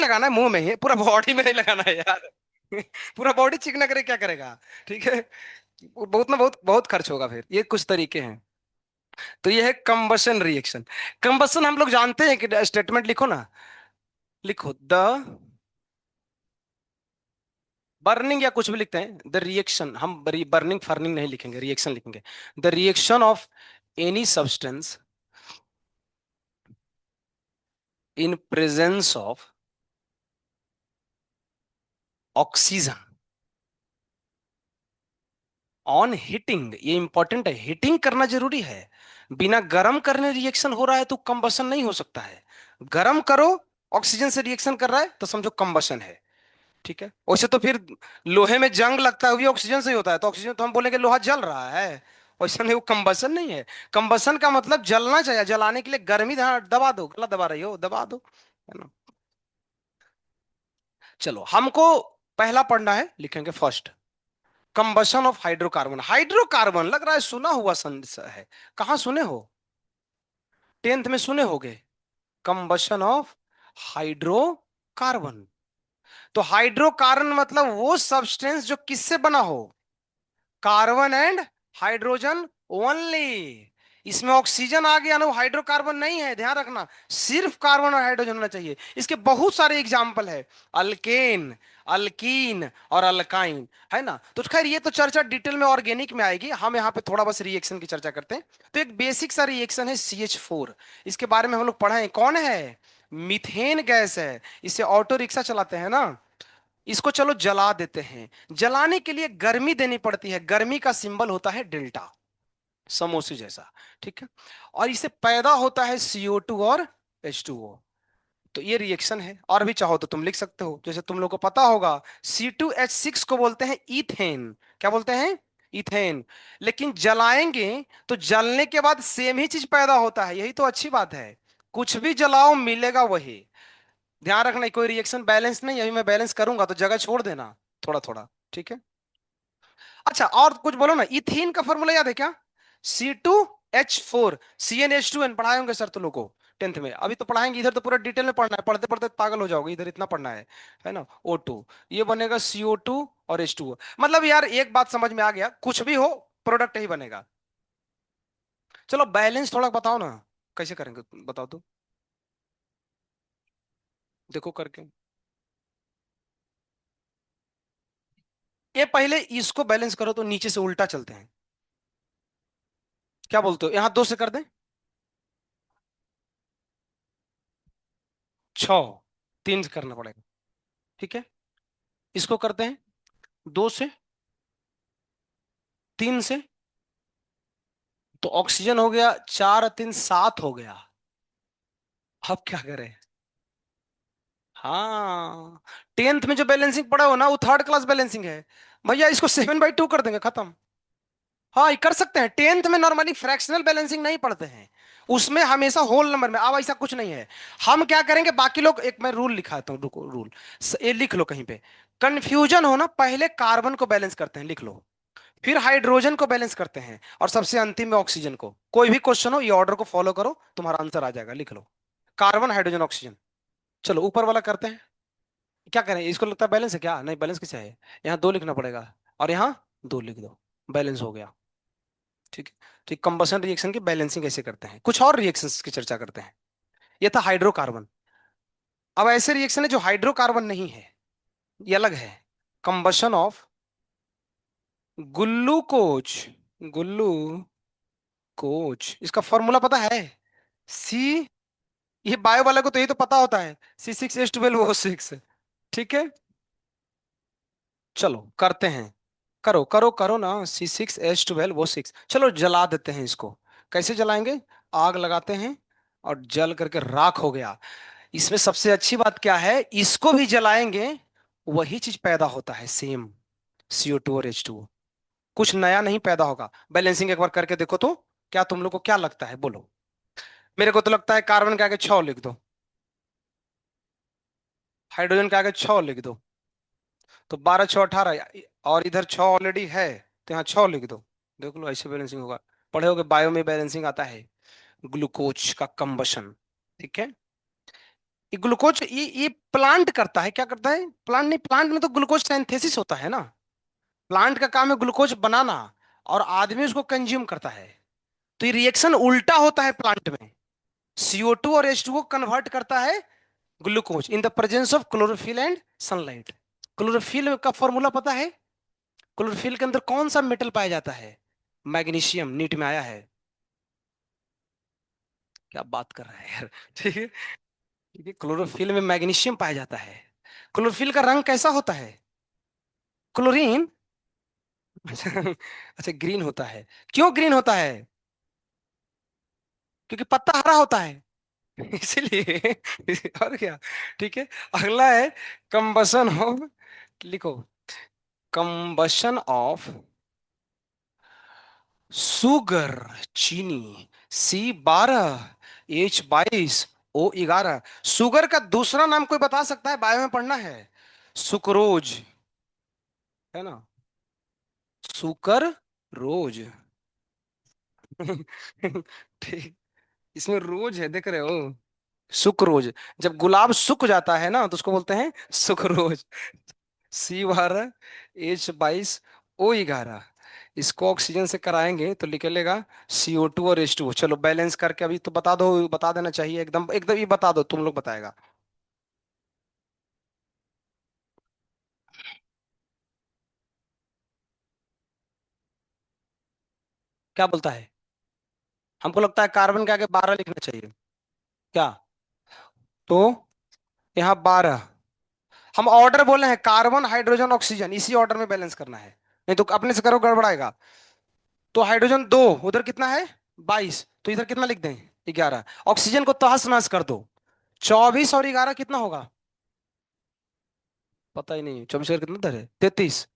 लगाना है मुंह में ही, पूरा बॉडी में नहीं लगाना है यार। पूरा बॉडी चिकना करे क्या करेगा। ठीक है, बहुत ना बहुत बहुत खर्च होगा फिर। ये कुछ तरीके हैं। तो ये है कंबशन रिएक्शन। कंबशन हम लोग जानते हैं कि स्टेटमेंट लिखो ना, लिखो द बर्निंग या कुछ भी लिखते हैं, द रिएक्शन, हम बर्निंग फर्निंग नहीं लिखेंगे, रिएक्शन लिखेंगे। The reaction of any substance in presence of oxygen on heating, ये इंपॉर्टेंट है, हीटिंग करना जरूरी है। बिना गर्म करने रिएक्शन हो रहा है तो कंबशन नहीं हो सकता है। गर्म करो, ऑक्सीजन से रिएक्शन कर रहा है तो समझो कंबशन है। ठीक है, वैसे तो फिर लोहे में जंग लगता है वो भी ऑक्सीजन से ही होता है, तो ऑक्सीजन तो हम बोलेंगे लोहा जल रहा है। वैसा नहीं, वो कंबशन नहीं है। कंबशन का मतलब जलना चाहिए, जलाने के लिए गर्मी दबा दो, गला दबा रही हो दबा दो, है ना। चलो हमको पहला पढ़ना है, लिखेंगे first combustion of hydrocarbon. Hydrocarbon लग रहा है सुना हुआ है, कहां सुने हो, टेंथ में सुने होगे, कंबशन ऑफ हाइड्रोकार्बन। तो हाइड्रोकार्बन मतलब वो सब्सटेंस जो किससे बना हो, कार्बन एंड हाइड्रोजन ओनली। इसमें ऑक्सीजन आ गया ना, वो हाइड्रोकार्बन नहीं है, ध्यान रखना। सिर्फ कार्बन और हाइड्रोजन होना चाहिए। इसके बहुत सारे एग्जाम्पल है, अल्केन, अल्कीन और अल्काइन, है ना। तो खैर ये तो चर्चा डिटेल में ऑर्गेनिक में आएगी, हम यहाँ पे थोड़ा बस रिएक्शन की चर्चा करते हैं। तो एक बेसिक सा रिएक्शन है CH4, इसके बारे में हम लोग पढ़ा है, कौन है, मीथेन गैस है। इससे ऑटो रिक्शा चलाते हैं ना। इसको चलो जला देते हैं, जलाने के लिए गर्मी देनी पड़ती है, गर्मी का सिंबल होता है डेल्टा, समोसे जैसा। ठीक है, और इसे पैदा होता है CO2 और H2O। तो ये रिएक्शन है, और भी चाहो तो तुम लिख सकते हो, जैसे तुम लोग को पता होगा C2H6 को बोलते हैं इथेन। क्या बोलते हैं, इथेन। लेकिन जलाएंगे तो जलने के बाद सेम ही चीज पैदा होता है, यही तो अच्छी बात है। कुछ भी जलाओ मिलेगा वही। ध्यान रखना कोई रिएक्शन बैलेंस नहीं, अभी मैं बैलेंस करूंगा तो जगह छोड़ देना थोड़ा थोड़ा। ठीक है, अच्छा और कुछ बोलो ना, इथीन का फॉर्मूला याद है क्या, C2H4, CnH2n, पढ़ाए होंगे सर तुम लोग को टेंथ में, अभी तो पढ़ाएंगे, इधर तो पूरा डिटेल में पढ़ना है, पढ़ते पढ़ते पागल हो जाओगे, इधर इतना पढ़ना है ना। O2, ये बनेगा CO2 और H2O। मतलब यार एक बात समझ में आ गया, कुछ भी हो प्रोडक्ट ही बनेगा। चलो बैलेंस थोड़ा बताओ ना, कैसे करेंगे बताओ तो, देखो करके। ये पहले इसको बैलेंस करो तो नीचे से उल्टा चलते हैं, क्या बोलते हो, यहां 2 से कर दें, 6, 3 से करना पड़ेगा। ठीक है, इसको करते हैं 2 से, 3 से, तो ऑक्सीजन हो गया 4 3 7 हो गया। अब क्या करें, हाँ, टेंथ में जो बैलेंसिंग पढ़ा हो ना वो थर्ड क्लास बैलेंसिंग है। भैया इसको 7/2 कर देंगे, खत्म। हाँ ये कर सकते हैं, टेंथ में नॉर्मली फ्रैक्शनल बैलेंसिंग नहीं पढ़ते हैं, उसमें हमेशा होल नंबर में। अब ऐसा कुछ नहीं है, हम क्या करेंगे, बाकी लोग, एक मैं रूल लिखाता हूँ, रुको रूल, ये लिख लो कहीं पे, कंफ्यूजन हो ना, पहले कार्बन को बैलेंस करते हैं, लिख लो, फिर हाइड्रोजन को बैलेंस करते हैं, और सबसे अंतिम में ऑक्सीजन को। कोई भी क्वेश्चन हो ये ऑर्डर को फॉलो करो, तुम्हारा आंसर आ जाएगा, लिख लो, कार्बन हाइड्रोजन ऑक्सीजन। चलो ऊपर वाला करते हैं, क्या करें, इसको लगता है बैलेंस है क्या, नहीं बैलेंस कैसे है, यहाँ 2 लिखना पड़ेगा, और यहाँ 2 लिख दो, बैलेंस हो गया। ठीक है, तो कंबशन रिएक्शन की बैलेंसिंग कैसे करते हैं, कुछ और रिएक्शंस की चर्चा करते हैं। ये था हाइड्रोकार्बन। अब ऐसे रिएक्शन है जो हाइड्रोकार्बन नहीं है, ये अलग है, कंबशन ऑफ ग्लूकोज, ग्लूकोज, इसका फॉर्मूला पता है, सी, ये बायो वाले को तो ये तो पता होता है, C6H12O6। ठीक है, चलो करते हैं, करो करो करो ना, C6H12O6, चलो जला देते हैं इसको। कैसे जलाएंगे, आग लगाते हैं और जल करके राख हो गया। इसमें सबसे अच्छी बात क्या है, इसको भी जलाएंगे वही चीज पैदा होता है, सेम CO2 और H2O, कुछ नया नहीं पैदा होगा। बैलेंसिंग एक बार करके देखो तो, क्या तुम लोग को क्या लगता है बोलो। मेरे को तो लगता है कार्बन के आगे 6 लिख दो, हाइड्रोजन के आगे 6 लिख दो, तो 12 6 18, और इधर 6 ऑलरेडी है, तो यहाँ 6 लिख दो। देख लो ऐसे बैलेंसिंग होगा, पढ़े होगे बायो में बैलेंसिंग आता है, ग्लूकोज का कंबशन। ठीक है, ये ग्लूकोज ये प्लांट करता है, क्या करता है? प्लांट नहीं, प्लांट में तो ग्लूकोज सिंथेसिस होता है ना। प्लांट का काम है ग्लूकोज बनाना, और आदमी उसको कंज्यूम करता है। तो ये रिएक्शन उल्टा होता है प्लांट में। CO2 और H2 को कन्वर्ट करता है glucose in the presence of chlorophyll and sunlight. Chlorophyll का फॉर्मूला पता है? क्लोरोफिल के अंदर कौन सा मेटल पाया जाता है? मैग्नीशियम, नीट में आया है। क्या बात कर रहा है यार। ठीक है, ठीक है, क्लोरोफिल में मैग्नीशियम पाया जाता है। क्लोरोफिल का रंग कैसा होता है? क्लोरीन। अच्छा, अच्छा, ग्रीन होता है। क्यों ग्रीन होता है? क्योंकि पत्ता हरा होता है। इसलिए। और क्या? ठीक है। अगला है कंबसन ऑफ, लिखो, कंबशन ऑफ सुगर, चीनी, C12H22O11। शुगर का दूसरा नाम कोई बता सकता है? बायो में पढ़ना है। सुक्रोज, है ना? सुकर रोज। ठीक। इसमें रोज है, देख रहे हो? सुक्रोज। जब गुलाब सूख जाता है ना तो उसको बोलते हैं सुक्रोज। C12H22O11। इसको ऑक्सीजन से कराएंगे तो निकलेगा CO2 और H2। चलो बैलेंस करके अभी तो बता दो, बता देना चाहिए एकदम एकदम, ये बता दो, तुम लोग बताएगा। क्या बोलता है? हमको लगता है कार्बन के आगे 12 लिखना चाहिए। क्या? तो यहाँ 12। हम ऑर्डर बोले हैं, कार्बन हाइड्रोजन ऑक्सीजन, इसी ऑर्डर में बैलेंस करना है, नहीं तो अपने से करो गड़बड़ाएगा। तो हाइड्रोजन 2, उधर कितना है? 22, तो इधर कितना लिख दें? 11। ऑक्सीजन को तहस नहस कर दो। 24 और 11 कितना होगा? पता ही नहीं। 24 और कितना उधर है? 33।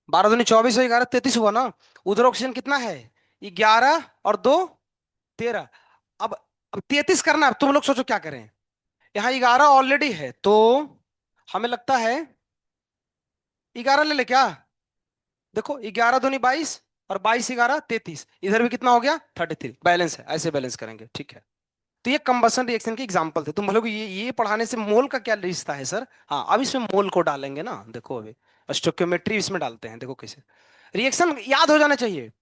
12 दूनी 24 और 11 33 हुआ ना। उधर ऑक्सीजन कितना है? 11 और 2, 13। अब अब 33 करना है, तुम लोग सोचो क्या करें। यहाँ 11 ऑलरेडी है, तो हमें लगता है 11 ले ले क्या? देखो, 11 दूनी 22, और 22 11 33, इधर भी कितना हो गया? 33। बैलेंस है, ऐसे बैलेंस करेंगे, ठीक है। तो ये कंबसन रिएक्शन के एग्जांपल थे। तुम बोलोगे ये पढ़ाने से मोल का क्या रिश्ता है सर? हाँ, अब इसमें मोल को डालेंगे ना, देखो अभी स्टोइकियोमेट्री इसमें डालते हैं, देखो कैसे। रिएक्शन याद हो जाना चाहिए।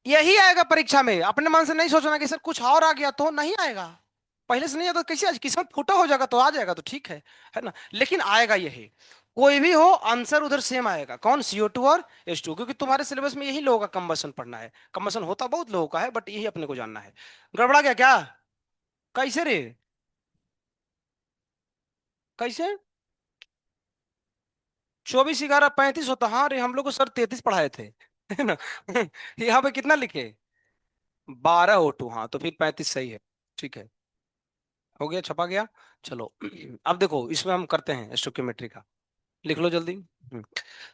यही आएगा परीक्षा में, अपने मन से नहीं सोचना कि सर कुछ और आ गया तो नहीं आएगा। पहले से नहीं आता तो कैसे आज किस्मत फूटा हो जाएगा तो आ जाएगा तो ठीक है ना? लेकिन आएगा यही। कोई भी हो आंसर उधर सेम आएगा। कौन? CO2 और H2, क्योंकि तुम्हारे सिलेबस में यही लोगों का कंबसन पढ़ना है। कंबसन होता बहुत लोगों का है, बट यही अपने को जानना है। गड़बड़ा गया क्या? कैसे रे? कैसे? 24 11 35 होता, हाँ रे, हम लोग को सर 33 पढ़ाए थे। है ना? यहाँ पे कितना लिखे? 12 O2, हाँ तो फिर 35 सही है। ठीक है, हो गया, छपा गया। चलो। अब देखो इसमें हम करते हैं स्टोइकियोमेट्री का। लिख लो जल्दी।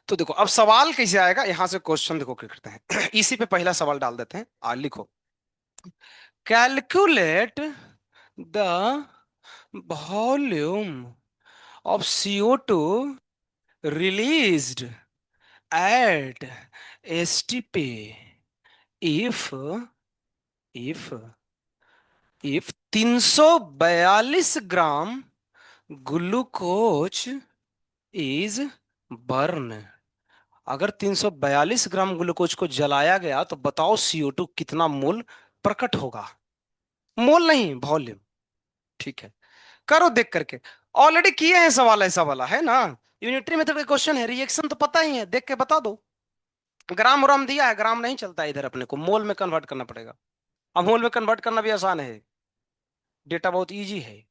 तो देखो अब सवाल कैसे आएगा, यहां से क्वेश्चन देखो क्या करते हैं। इसी पे पहला सवाल डाल देते हैं, लिखो। Calculate the volume of CO2 released at STP if if if 342 gram glucose is burn. अगर 342 ग्राम ग्लूकोज को जलाया गया तो बताओ CO2 कितना मोल प्रकट होगा? मोल नहीं, वॉल्यूम। ठीक है, करो देख करके। ऑलरेडी किए हैं सवाल ऐसा वाला, है ना? यूनिटरी मेथड का क्वेश्चन है, रिएक्शन तो पता ही है, देख के बता दो। ग्राम व्राम दिया है, ग्राम नहीं चलता है इधर, अपने को मोल में कन्वर्ट करना पड़ेगा। अब मोल में कन्वर्ट करना भी आसान है, डेटा बहुत इजी है।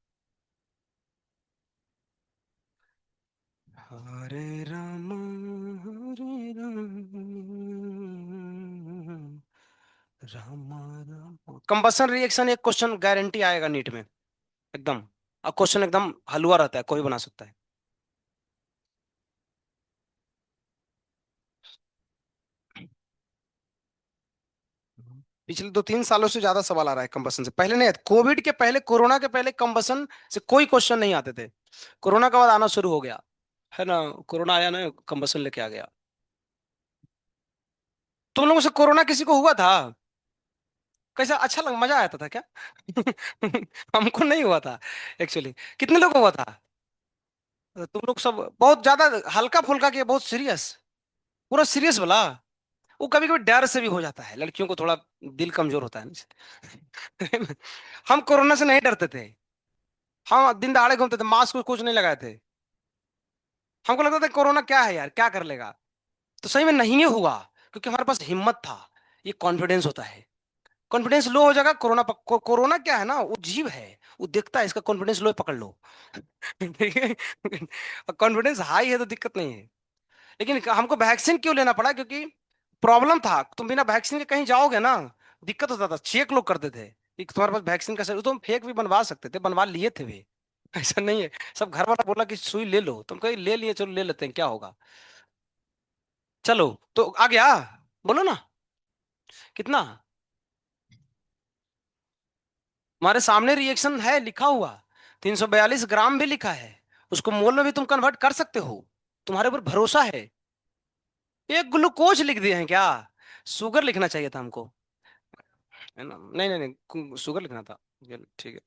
हरे राम, हरे राम, राम राम। कंबसन रिएक्शन एक क्वेश्चन गारंटी आएगा नीट में, एकदम। अब क्वेश्चन एकदम हलवा रहता है, कोई बना सकता है। पिछले 2 3 सालों से ज्यादा सवाल आ रहा है कंबसन से। पहले नहीं, कोविड के पहले, कोरोना के पहले कंबसन से कोई क्वेश्चन नहीं आते थे। कोरोना के बाद आना शुरू हो गया, है ना? कोरोना आया ना, कंबसन लेके आ गया। तुम लोगों से कोरोना किसी को हुआ था? कैसा अच्छा लग, मजा आता था क्या? हमको नहीं हुआ था एक्चुअली। कितने लोग को हुआ था? तुम लोग सब बहुत ज्यादा हल्का फुल्का किया, बहुत सीरियस? पूरा सीरियस वाला? वो कभी कभी डर से भी हो जाता है, लड़कियों को थोड़ा दिल कमजोर होता है ना। हम कोरोना से नहीं डरते थे। हम दिन दहाड़े घूमते थे, मास्क कुछ नहीं लगाए थे। हमको लगता था कोरोना क्या है यार, क्या कर लेगा। तो सही में नहीं हुआ, क्योंकि हमारे पास हिम्मत था। ये कॉन्फिडेंस होता है। कॉन्फिडेंस लो हो जाएगा, कोरोना क्या है ना, वो जीव है। वो देखता है, इसका कॉन्फिडेंस लो है, पकड़ लो। ठीक है। कॉन्फिडेंस हाई है तो दिक्कत नहीं है। लेकिन हमको वैक्सीन क्यों लेना पड़ा, क्योंकि प्रॉब्लम था, तुम बिना वैक्सीन के कहीं जाओगे ना, दिक्कत होता था। चेक लोग करते थे कि तुम्हारे पास वैक्सीन का सर, तुम फेक भी बनवा सकते थे, बनवा लिए थे भी। ऐसा नहीं है। सब घर वाला बोला कि सुई ले लो, तुम कहीं ले लिए, चलो ले लेते हैं, क्या होगा। चलो, तो आ गया। बोलो ना। कितना? हमारे सामने रिएक्शन है लिखा हुआ। 342 ग्राम भी लिखा है। उसको मोल में भी तुम कन्वर्ट कर सकते हो। तुम्हारे ऊपर भरोसा है। एक ग्लूकोज लिख दिए हैं क्या? शुगर लिखना चाहिए था हमको। है ना, नहीं नहीं नहीं, शुगर लिखना था। ये ठीक है।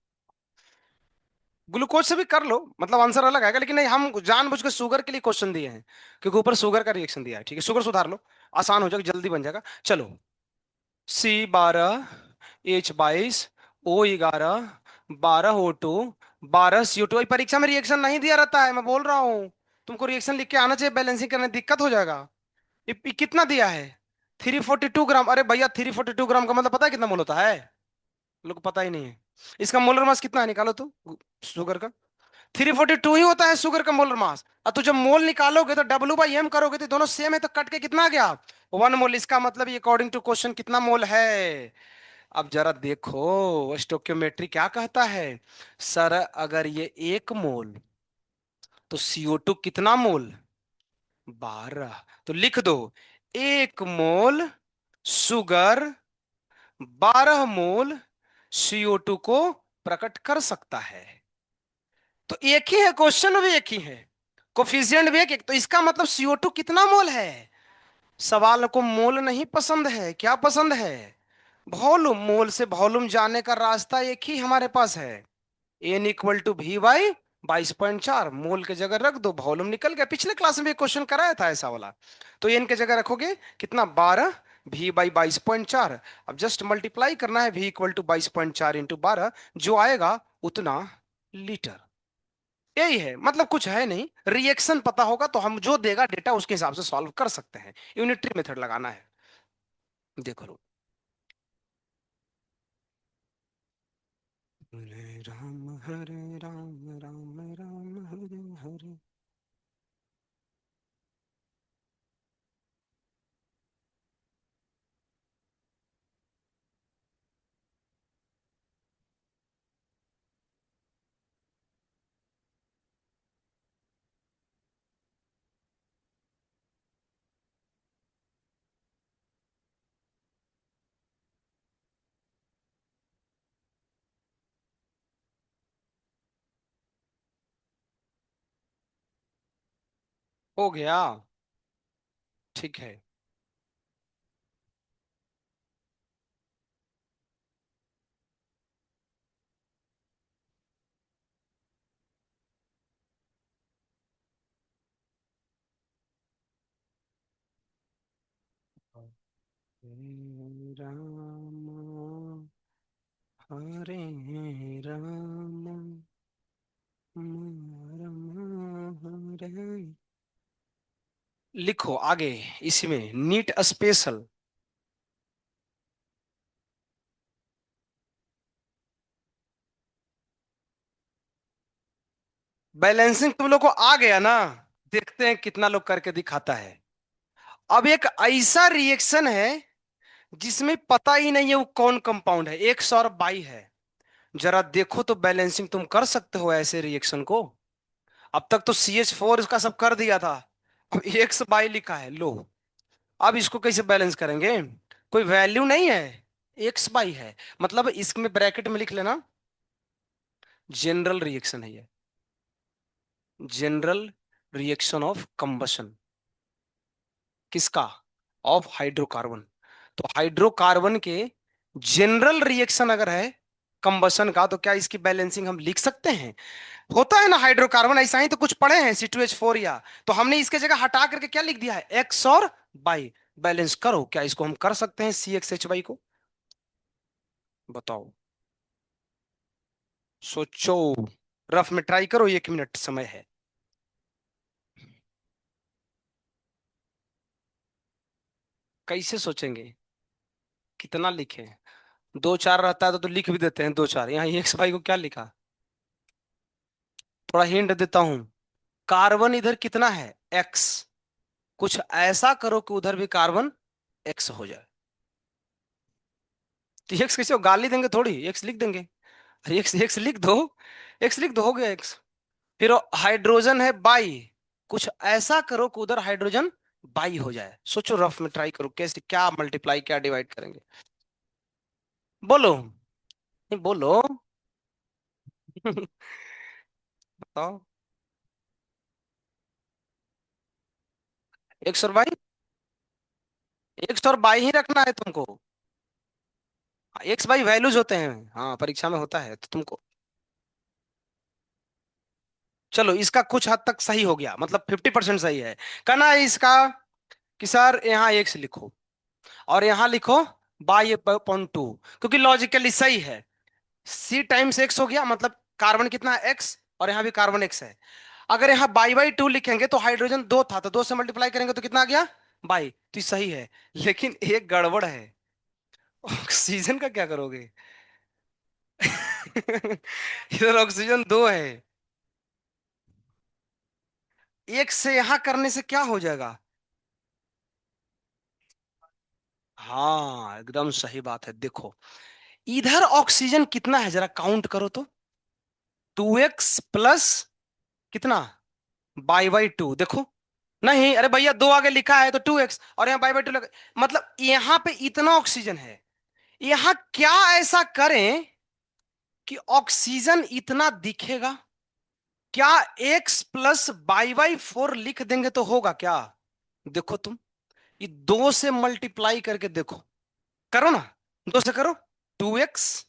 ग्लूकोज से भी कर लो, मतलब आंसर अलग आएगा, लेकिन नहीं, हम जानबूझ के शुगर के लिए क्वेश्चन दिए हैं, क्योंकि ऊपर शुगर का रिएक्शन दिया है। ठीक है, शुगर सुधार लो, आसान हो जाएगा, जल्दी बन जाएगा। चलो, C12H22 O11 12 O2 12 CO2। परीक्षा में रिएक्शन नहीं दिया रहता है, मैं बोल रहा हूँ। तुमको रिएक्शन लिख के आना चाहिए, बैलेंसिंग करने में दिक्कत हो जाएगा। ये कितना दिया है? 342 ग्राम। अरे भैया, 342 ग्राम का मतलब पता है कितना मोल होता है? लोग को पता ही नहीं है। इसका मोलर मास कितना है, निकालो तो। शुगर का 342 ही होता है, शुगर का मोलर मास। और तो जब मोल निकालोगे तो W/M करोगे, तो दोनों सेम है, तो कट के कितना आ गया? 1 मोल। इसका मतलब ये अकॉर्डिंग टू क्वेश्चन कितना मोल है? अब जरा देखो स्टोक्योमेट्री क्या कहता है। सर अगर ये 1 मोल, तो CO2 कितना मोल? 12। तो लिख दो, 1 मोल शुगर 12 मोल CO2 को प्रकट कर सकता है। तो एक ही है, क्वेश्चन भी एक ही है, कोफिशिएंट भी एक एक, तो इसका मतलब CO2 कितना मोल है? सवाल को मोल नहीं पसंद है, क्या पसंद है? वॉल्यूम। मोल से वॉल्यूम जाने का रास्ता एक ही हमारे पास है। N = V/22.4। मोल की जगह रख दो, वॉल्यूम निकल गया। पिछले क्लास में भी क्वेश्चन कराया था ऐसा वाला। तो एन की जगह रखोगे कितना, 12, V/22.4। अब जस्ट मल्टीप्लाई करना है, V = 22.4 × 12, जो आएगा उतना लीटर। यही है, मतलब कुछ है नहीं। रिएक्शन पता होगा तो हम जो देगा डेटा उसके हिसाब से सॉल्व कर सकते हैं। यूनिटरी मेथड लगाना है। देखो लो। हरे राम हरे राम राम राम हरे हरे। हो गया। ठीक है। हरे राम हरे राम राम हरे। लिखो आगे, इसमें नीट स्पेशल। बैलेंसिंग तुम लोग को आ गया ना? देखते हैं कितना लोग करके दिखाता है। अब एक ऐसा रिएक्शन है जिसमें पता ही नहीं है वो कौन कंपाउंड है, 100 बाई है। जरा देखो तो बैलेंसिंग तुम कर सकते हो ऐसे रिएक्शन को? अब तक तो CH4 इसका सब कर दिया था। अब 100 बाई लिखा है, लो। अब इसको कैसे बैलेंस करेंगे? कोई वैल्यू नहीं है, X/बाई है। मतलब इसमें ब्रैकेट में लिख लेना, जनरल रिएक्शन है ये। General reaction of combustion. किसका? Of hydrocarbon. तो हाइड्रोकार्बन के जनरल रिएक्शन अगर है कंबसन का, तो क्या इसकी बैलेंसिंग हम लिख सकते हैं? होता है ना हाइड्रोकार्बन ऐसा ही, तो कुछ पढ़े हैं C2H4 या, तो हमने इसके जगह हटा करके क्या लिख दिया है, एक्स और बाई। बैलेंस करो, क्या इसको हम कर सकते हैं CXH को? बताओ, सोचो, रफ में ट्राई करो, 1 मिनट समय है। कैसे सोचेंगे, कितना लिखे? दो चार रहता है तो लिख भी देते हैं दो चार, यहाँ XY को क्या लिखा? थोड़ा हिंट देता हूं, कार्बन इधर कितना है, एक्स। कुछ ऐसा करो कि उधर भी कार्बन एक्स हो जाए। तो एक्स कैसे हो, गाली देंगे थोड़ी, एक्स लिख देंगे। अरे एक्स एक्स लिख दो, एक्स लिख दो, हो गया एक्स। फिर हाइड्रोजन है बाई, कुछ ऐसा करो कि उधर हाइड्रोजन बाई हो जाए। सोचो, रफ में ट्राई करो, कैसे, क्या मल्टीप्लाई, क्या डिवाइड करेंगे? बोलो, नहीं बोलो। बताओ। एक्स और बाई, एक्स और बाई ही रखना है तुमको। एक्स बाई वैल्यूज होते हैं, हाँ परीक्षा में होता है, तो तुमको। चलो, इसका कुछ हद तक सही हो गया, मतलब 50% सही है। कहना है इसका कि सर यहाँ एक्स लिखो और यहाँ लिखो बाई 2, क्योंकि लॉजिकली सही है। C टाइम्स एक्स हो गया, मतलब कार्बन कितना है, एक्स, और यहाँ भी कार्बन एक्स है। अगर यहाँ बाई 2 लिखेंगे तो हाइड्रोजन 2 था, तो 2 से मल्टीप्लाई करेंगे तो कितना आ गया, बाई, तो ये सही है। लेकिन एक गड़बड़ है, ऑक्सीजन का क्या करोगे? इधर ऑक्सीजन 2 है, एक से यहां करने से क्या हो जाएगा? हाँ एकदम सही बात है, देखो, इधर ऑक्सीजन कितना है जरा काउंट करो तो, 2x प्लस कितना, बाई 2, देखो। नहीं अरे भैया, 2 आगे लिखा है तो 2x, और यहाँ बाई 2 लगा, मतलब यहाँ पे इतना ऑक्सीजन है। यहाँ क्या ऐसा करें कि ऑक्सीजन इतना दिखेगा? क्या x प्लस बाई 4 लिख देंगे तो होगा क्या? देखो तुम, ये 2 से मल्टीप्लाई करके देखो, करो ना, 2 से करो। 2x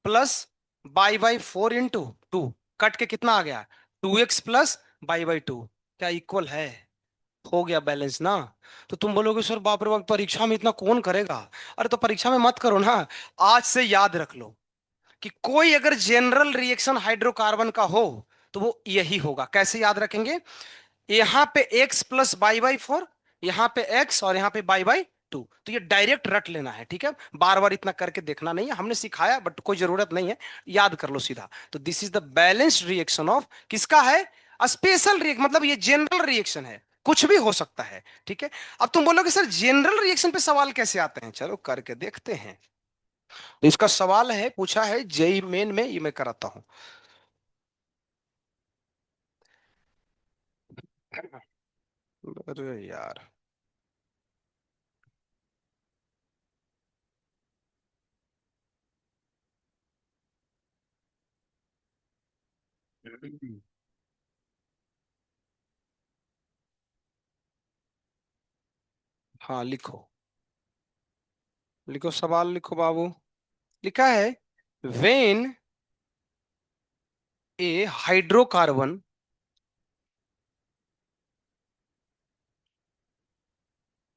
plus by 4 into 2, cut के कितना आ गया, 2x प्लस बाई 2, क्या इक्वल है? हो गया बैलेंस ना? तो तुम बोलोगे सर बाप रे बाप, परीक्षा में इतना कौन करेगा? अरे तो परीक्षा में मत करो ना, आज से याद रख लो कि कोई अगर जनरल रिएक्शन हाइड्रोकार्बन का हो तो वो यही होगा। कैसे याद रखेंगे, यहाँ पे x प्लस बाई 4, यहाँ पे x और यहाँ पे बाई 2, तो ये डायरेक्ट रट लेना है, ठीक है? बार बार इतना करके देखना नहीं है, हमने सिखाया बट कोई जरूरत नहीं है, याद कर लो सीधा। तो this is the balanced reaction of, किसका है, स्पेशल रिएक्शन, मतलब ये जनरल रिएक्शन है, कुछ भी हो सकता है, ठीक है? अब तुम बोलोगे सर जनरल रिएक्शन पे सवाल कैसे आते हैं, चलो करके देखते हैं। तो इसका सवाल है, पूछा है जेई मेन में, ये मैं कराता हूं। अरे यार, हाँ लिखो, लिखो सवाल लिखो बाबू। लिखा है, when a hydrocarbon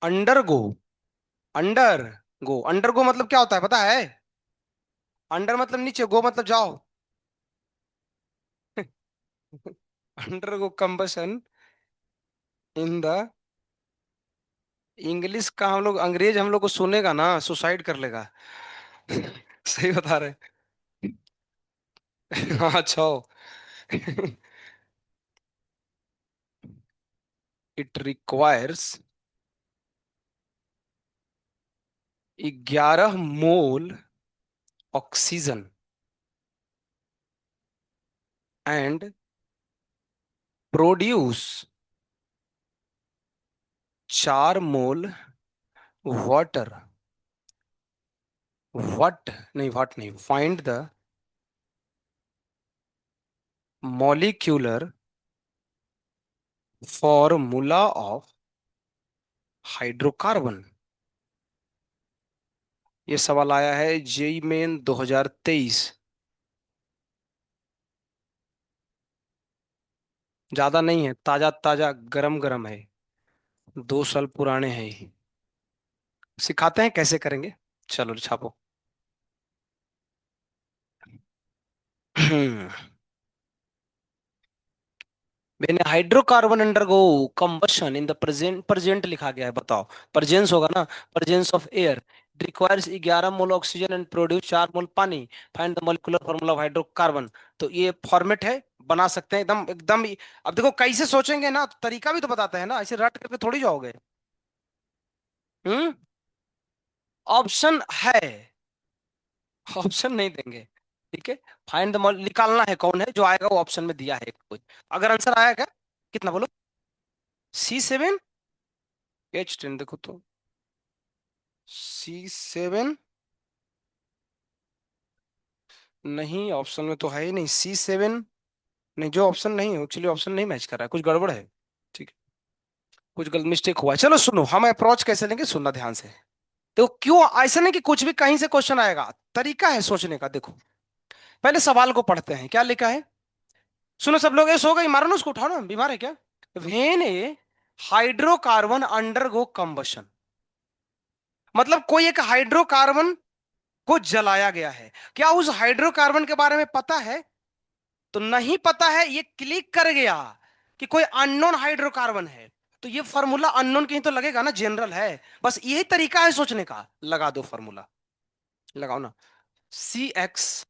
undergo, under undergo मतलब क्या होता है पता है? अंडर मतलब नीचे, गो मतलब जाओ। Undergo combustion in the, English का हम लोग, अंग्रेज हम लोग को सुनेगा ना सुसाइड कर लेगा। सही बता रहे हैं। हाँ अच्छा। It requires 11 mole oxygen and produce 4 mole water. What नहीं, find the molecular formula of hydrocarbon. ये सवाल आया है जेई मेन 2023। ज्यादा नहीं है, ताजा ताजा गरम गरम है। 2 साल पुराने हैं ये। सिखाते हैं कैसे करेंगे। चलो छापो। मैंने hydrocarbon undergo combustion in the present, present लिखा गया है, बताओ। प्रेजेंस होगा ना, presence of air requires 11 mole oxygen and produce 4 मोल पानी। Find the molecular formula of hydrocarbon. तो ये फॉर्मेट है, बना सकते हैं एकदम एकदम अब देखो कैसे सोचेंगे ना, तो तरीका भी तो बताते हैं ना, ऐसे रट करके थोड़ी जाओगे। हम्म। ऑप्शन है, ऑप्शन नहीं देंगे। ठीक है। फाइंड द मोल निकालना है, कौन है जो आएगा, वो ऑप्शन में दिया है कुछ। अगर आंसर आया क्या, कितना बोलो। C7, H10 देखो तो। C7 नहीं, ऑप्शन में तो है ही नहीं C7। नहीं, जो ऑप्शन नहीं है एक्चुअली, ऑप्शन नहीं मैच कर रहा है, कुछ गड़बड़ है। ठीक है। कुछ गलत मिस्टेक हुआ है। चलो सुनो, हम अप्रोच कैसे लेंगे, सुनना ध्यान से। तो क्यों ऐसा नहीं कि कुछ भी कहीं से क्वेश्चन आएगा, तरीका है सोचने का, देखो। पहले सवाल को पढ़ते हैं, क्या लिखा है। सुनो सब लोग, ये सो गई, मारो ना उसको, उठाओ ना, बीमार है क्या। When A hydrocarbon undergo combustion, मतलब कोई एक हाइड्रोकार्बन को जलाया गया है, क्या उस हाइड्रोकार्बन के बारे में पता है। तो नहीं पता है, ये क्लिक कर गया कि कोई अननोन हाइड्रोकार्बन है। तो ये फॉर्मूला अननोन कहीं तो लगेगा ना, जनरल है। बस यही तरीका है सोचने का, लगा दो फॉर्मूला। लगाओ ना। CX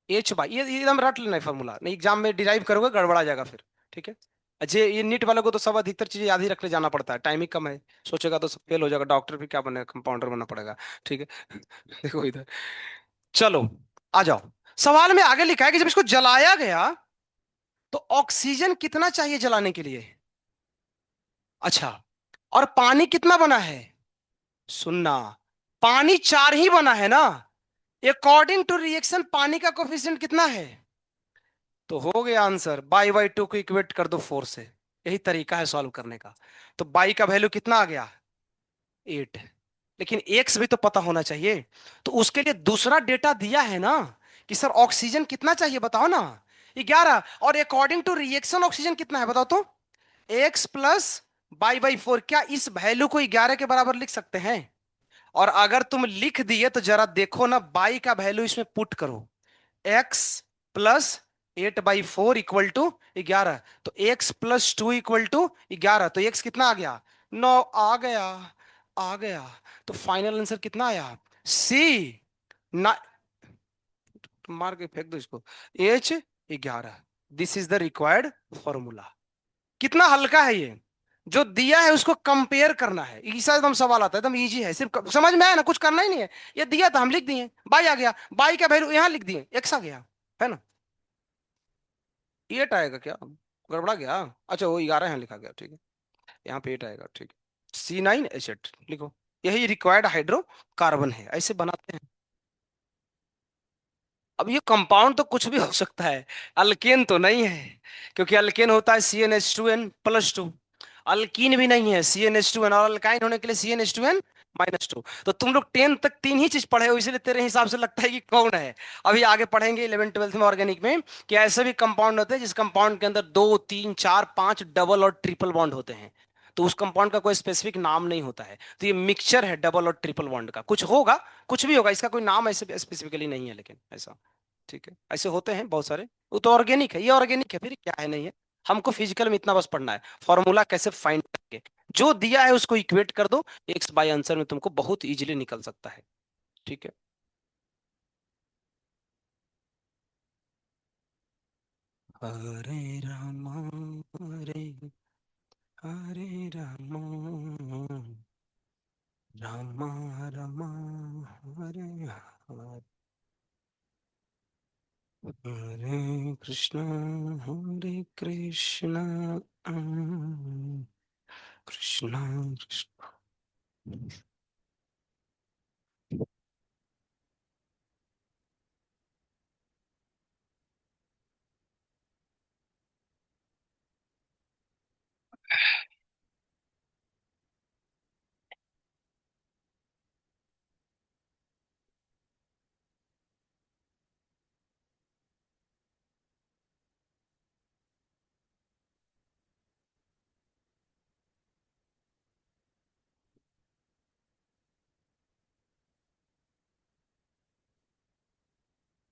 H ये एकदम रट लेना है फॉर्मूला, नहीं एग्जाम में डिराइव करोगे गड़बड़ा जाएगा फिर। ठीक है। अजय ये नीट वालों को तो सब अधिकतर चीजें याद ही रख ले जाना पड़ता है, टाइम ही कम है। सोचेगा तो सब फेल हो जाएगा, डॉक्टर भी क्या बने, कंपाउंडर बनना पड़ेगा। ठीक है। देखो इधर। चलो आ जाओ। सवाल में आगे लिखा है कि जब इसको जलाया गया तो ऑक्सीजन कितना चाहिए जलाने के लिए। अच्छा। और पानी कितना बना है। सुनना, पानी 4 ही बना है ना। अकॉर्डिंग टू रिएक्शन पानी का कोफिशिएंट कितना है। तो हो गया आंसर, बाई 2 को इक्वेट कर दो 4 से। यही तरीका है सॉल्व करने का। तो बाई का वैल्यू कितना आ गया, 8। लेकिन एक्स भी तो पता होना चाहिए। तो उसके लिए दूसरा डेटा दिया है ना, कि सर ऑक्सीजन कितना चाहिए बताओ ना, 11। और अकॉर्डिंग टू रिएक्शन ऑक्सीजन कितना है बताओ तो। एक्स प्लस बाई 4, क्या इस वैल्यू को 11 के बराबर लिख सकते हैं। और अगर तुम लिख दिए तो जरा देखो ना, बाई का वैल्यू इसमें पुट करो। X plus 8/4 = 11। तो x+2 = 11। तो x कितना आ गया, 9 आ गया। आ गया। तो फाइनल आंसर कितना आया, सी ना। मार के फेंक दो इसको। H11, this is the required formula. कितना हल्का है ये, जो दिया है उसको कंपेयर करना है, ऐसा एकदम सवाल आता है, एकदम इजी है, सिर्फ समझ में आया ना, कुछ करना ही नहीं है। ये दिया था हम लिख दिए, बाई आ गया, बाई का वैल्यू यहां लिख दिए, एक्स आ गया, है ना। 8 आएगा क्या, गड़बड़ा गया। अच्छा वो 11 यहाँ लिखा गया, ठीक है। यहाँ पे 8 आएगा, ठीक है। C9H8 लिखो। यही रिक्वायर्ड हाइड्रोकार्बन है, ऐसे बनाते हैं। अब ये कंपाउंड तो कुछ भी हो सकता है, अल्केन तो नहीं है। क्योंकि अल्केन होता है CnH2n+2। अल्कीन भी नहीं है, CnH2n, और अल्काइन होने के लिए CnH2n-2। तो तुम लोग 10 तक 3 ही चीज पढ़े हो, इसलिए तेरे हिसाब से लगता है कि कौन है। अभी आगे पढ़ेंगे 11 12 में ऑर्गेनिक में, कि ऐसे भी कंपाउंड होते हैं जिस कंपाउंड के अंदर 2 3 4 5 डबल और ट्रिपल बॉन्ड होते हैं। तो उस कंपाउंड का कोई स्पेसिफिक नाम नहीं होता है, तो ये मिक्सचर है डबल और ट्रिपल बॉन्ड का, कुछ होगा, कुछ भी होगा, इसका कोई नाम ऐसे स्पेसिफिकली नहीं है, लेकिन ऐसा। ठीक है, ऐसे होते हैं बहुत सारे। वो तो ऑर्गेनिक है, ये ऑर्गेनिक है, फिर क्या है, नहीं है। हमको फिजिकल में इतना बस पढ़ना है, फॉर्मूला कैसे फाइंड करके जो दिया है उसको इक्वेट कर दो, एक्स बाय आंसर में तुमको बहुत इजीली निकल सकता है। ठीक है। हरे रामा, हरे हरे रामा, रामा रामा, हरे हरे, हरे कृष्णा, हरे कृष्णा, कृष्णा कृष्णा।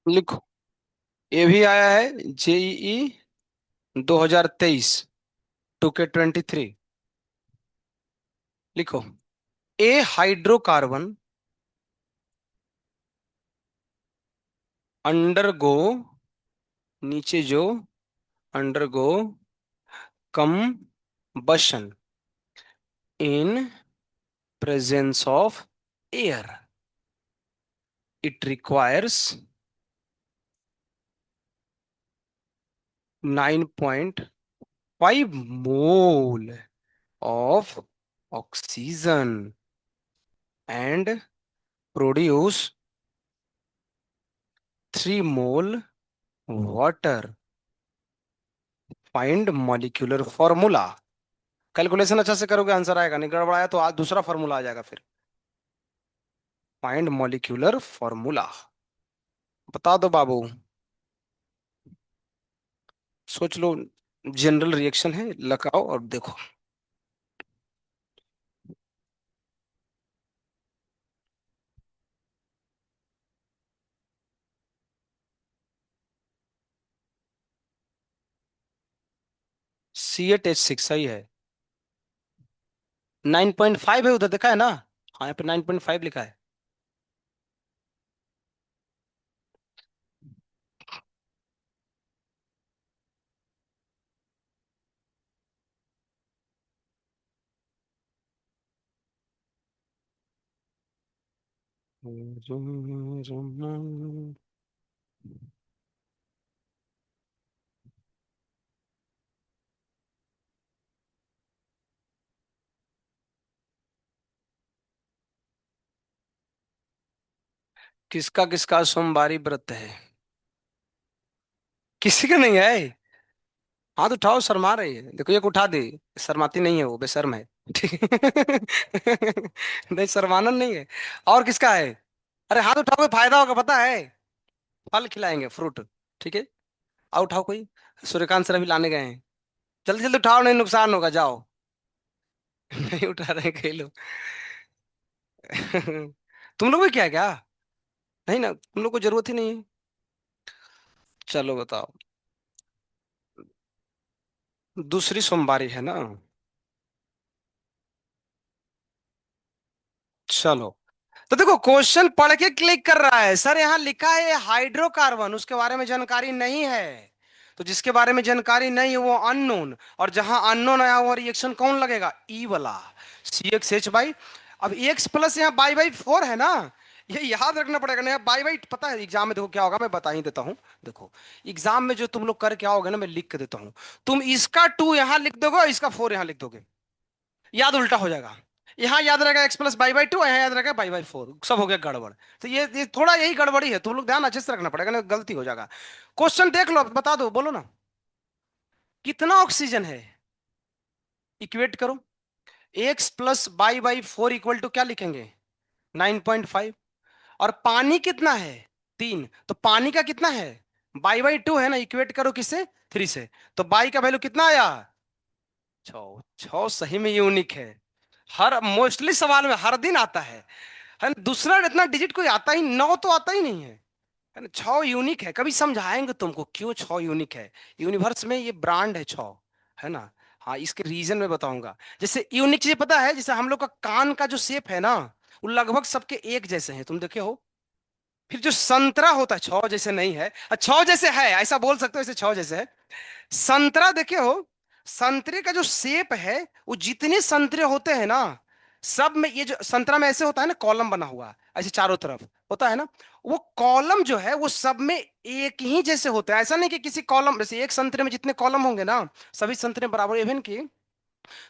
लिखो। ये भी आया है जेईई 2023 2K23। लिखो। ए हाइड्रोकार्बन अंडरगो, नीचे जो, undergo combustion in presence of air. It requires 9.5 mole of oxygen and produce 3 mole water. Find molecular formula. Calculation अच्छा से करोगे आंसर आएगा, नहीं गड़बड़ाया तो आज दूसरा फॉर्मूला आ जाएगा फिर। Find molecular formula. बता दो बाबू। सोच लो। जनरल रिएक्शन है, लगाओ और देखो। C8H6 सही है। 9.5 है, उधर देखा है ना। हाँ, यहाँ पे 9.5 लिखा है। किसका किसका सोमवारी व्रत है? किसी का नहीं है। हाथ उठाओ, शर्मा रही है, देखो एक उठा दी। शर्माती नहीं है, वो बेशर्म है। ठीक है। नहीं, शर्माना नहीं है। और किसका है? अरे हाथ उठाओगे फायदा होगा, पता है। फल खिलाएंगे, फ्रूट। ठीक है। आओ उठाओ कोई। सूर्यकांत सर अभी लाने गए हैं। जल्दी जल्दी उठाओ, नहीं नुकसान होगा, जाओ। नहीं उठा रहे कई लोग। तुम लोग भी क्या है क्या? नहीं ना, तुम लोग को जरूरत ही नहीं है। चलो बताओ। दूसरी सोमवारी है ना। चलो। तो देखो, क्वेश्चन पढ़ के क्लिक कर रहा है सर, यहां लिखा है हाइड्रोकार्बन, उसके बारे में जानकारी नहीं है। तो जिसके बारे में जानकारी नहीं है वो अननोन, और जहां अननोन आया हुआ रिएक्शन कौन लगेगा? ई वाला। CXH by. अब एक्स प्लस यहाँ बाई 4 है ना। ये याद रखना पड़ेगा ना, बाई पता है एग्जाम में देखो क्या होगा, मैं बता ही देता हूँ। देखो, एग्जाम में जो तुम लोग कर क्या होगे ना, मैं लिख के देता हूँ। तुम इसका 2 यहां लिख दोगे और इसका 4 यहां लिख दोगे। याद उल्टा हो जाएगा। यहाँ याद रहेगा x+बाई 2, यहाँ याद रहेगा बाई 4, सब हो गया गड़बड़। तो ये थोड़ा यही गड़बड़ी है, तुम लोग ध्यान अच्छे से रखना पड़ेगा ना, गलती हो जाएगा। क्वेश्चन देख लो, बता दो, बोलो ना। कितना ऑक्सीजन है? इक्वेट करो। x+बाई 4 इक्वल टू क्या लिखेंगे? 9.5। और पानी कितना है? 3। तो पानी का कितना है? बाई 2 है ना, इक्वेट करो किससे? 3 से। तो बाई का वैल्यू कितना आया? 6। 6 सही में यूनिक है। हर मोस्टली सवाल में हर दिन आता है ना। दूसरा इतना डिजिट कोई आता ही, 9 तो आता ही नहीं है ना। 6 यूनिक है, कभी समझाएंगे तुमको क्यों 6 यूनिक है। यूनिवर्स में ये ब्रांड है 6, है ना। हाँ, इसके रीजन में बताऊंगा। जैसे यूनिक चीज पता है, जैसे हम लोग का कान का जो शेप है ना, वो लगभग सबके एक जैसे हैं, तुम देखे हो। फिर जो संतरा होता है, 6 जैसे नहीं है, 6 जैसे है ऐसा बोल सकते हो, ऐसे 6 जैसे है। संतरा देखे हो? संतरे का जो शेप है, वो जितने संतरे होते हैं ना, सब में ये जो संतरा में ऐसे होता है ना, कॉलम बना हुआ ऐसे चारों तरफ होता है ना। वो कॉलम जो है वो सब में एक ही जैसे होते हैं। ऐसा नहीं कि किसी कॉलम, जैसे एक संतरे में जितने कॉलम होंगे ना, सभी संतरे बराबर। इवन की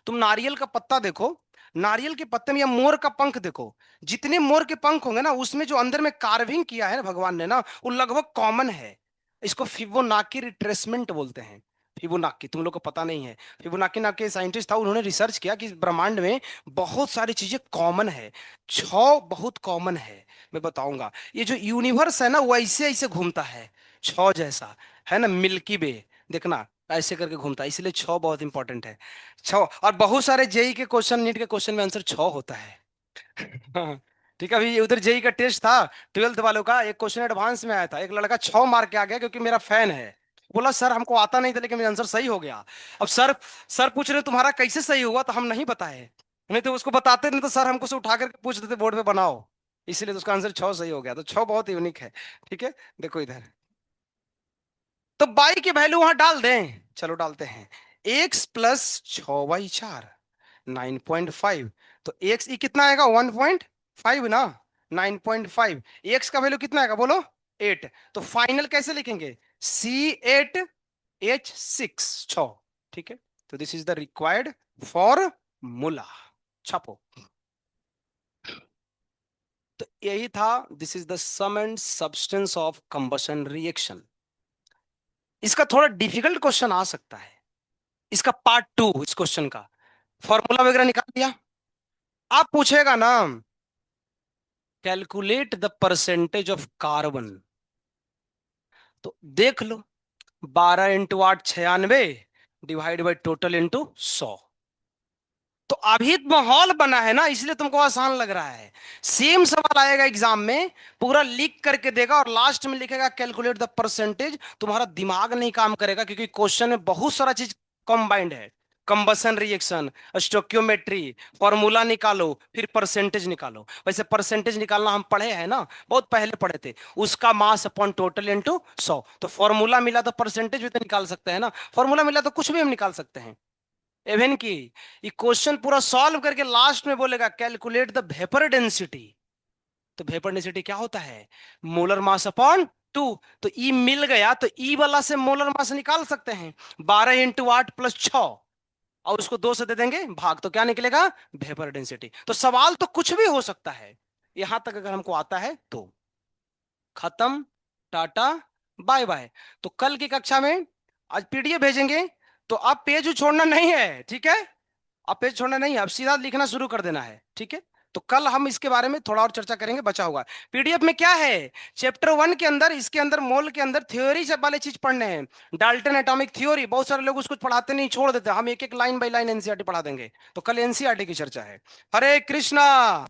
तुम नारियल का पत्ता देखो, नारियल के पत्ते में, या मोर का पंख देखो, जितने मोर के पंख होंगे ना, उसमें जो अंदर में कार्विंग किया है ना भगवान ने ना, वो लगभग कॉमन है। इसको फिबोनाकी रिट्रेसमेंट बोलते हैं। फिबोनाकी तुम लोग को पता नहीं है। फिबोनाकी नाम के साइंटिस्ट था, उन्होंने रिसर्च किया कि ब्रह्मांड में बहुत सारी चीजें कॉमन है। 6 बहुत कॉमन है। मैं बताऊंगा, ये जो यूनिवर्स है ना, वो ऐसे ऐसे घूमता है, 6 जैसा, है ना। मिल्की वे देखना, ऐसे करके घूमता है, इसलिए 6 बहुत इंपॉर्टेंट है। 6, और बहुत सारे जेई के क्वेश्चन, नीट के क्वेश्चन में आंसर 6 होता है। हाँ। ठीक है, अभी उधर जेई का टेस्ट था, 12th वालों का, एक क्वेश्चन एडवांस में आया था, एक लड़का 6 मार्क के आ गया क्योंकि मेरा फैन है। बोला सर हमको आता नहीं था लेकिन मेरा आंसर सही हो गया। अब सर, सर पूछ रहे तुम्हारा कैसे सही हुआ, तो हम नहीं बताए, नहीं तो उसको बताते, नहीं तो सर हमको से उठा करके पूछ देते बोर्ड पे बनाओ। इसीलिए तो उसका आंसर 6 सही हो गया, तो 6 बहुत यूनिक है। ठीक है, देखो इधर, तो बाई की वैल्यू वहां डाल दें, चलो डालते हैं। X plus 6 by 4, 9.5। तो एक्स ई कितना आएगा, 1.5 ना, 9.5। एक्स का वैल्यू कितना आएगा बोलो, 8। तो फाइनल कैसे लिखेंगे, C8H6, 6। ठीक है, तो this is the required formula. छापो। तो यही था, this is the sum and substance of combustion reaction. इसका थोड़ा डिफिकल्ट क्वेश्चन आ सकता है, इसका पार्ट 2 इस क्वेश्चन का। फॉर्मूला वगैरह निकाल दिया, आप पूछेगा ना, calculate the percentage of carbon. तो देख लो, 12 × 8 96, डिवाइड बाई टोटल इंटू 100। तो अभी माहौल बना है ना, इसलिए तुमको आसान लग रहा है। सेम सवाल आएगा एग्जाम में, पूरा लिख करके देगा और लास्ट में लिखेगा कैलकुलेट द परसेंटेज, तुम्हारा दिमाग नहीं काम करेगा क्योंकि क्वेश्चन में बहुत सारा चीज कंबाइंड है। कंबसन रिएक्शन, स्टोक्योमेट्री, फॉर्मूला निकालो, फिर परसेंटेज निकालो। वैसे परसेंटेज निकालना हम पढ़े हैं ना, बहुत पहले पढ़े थे, उसका मास अपॉन टोटल इंटू 100। तो फॉर्मूला मिला तो परसेंटेज भी तो निकाल सकते हैं ना, फॉर्मूला मिला तो कुछ भी हम निकाल सकते हैं। इवन की ये क्वेश्चन पूरा सॉल्व करके लास्ट में बोलेगा कैलकुलेट द वेपर डेंसिटी। तो वेपर डेंसिटी क्या होता है, मोलर मास अपॉन 2। तो ई मिल गया, तो ई वाला से मोलर मास निकाल सकते हैं, 12 × 8 + 6, और उसको 2 से दे देंगे भाग, तो क्या निकलेगा, वेपर डेंसिटी। तो सवाल तो कुछ भी हो सकता है, यहां तक अगर हमको आता है तो। खत्म, टाटा, बाय बाय। तो कल की कक्षा में, आज पीडीएफ भेजेंगे, तो आप पेज छोड़ना नहीं है, ठीक है, अब पेज छोड़ना नहीं है, अब सीधा लिखना शुरू कर देना है, ठीक है। तो कल हम इसके बारे में थोड़ा और चर्चा करेंगे, बचा हुआ पीडीएफ में क्या है, चैप्टर 1 के अंदर, इसके अंदर मोल के अंदर थ्योरी सब वाले चीज पढ़ने हैं। डाल्टन एटॉमिक थ्योरी, बहुत सारे लोग उसको पढ़ाते नहीं, छोड़ देते, हम एक एक लाइन बाय लाइन एनसीईआरटी पढ़ा देंगे। तो कल एनसीईआरटी की चर्चा है। हरे कृष्णा।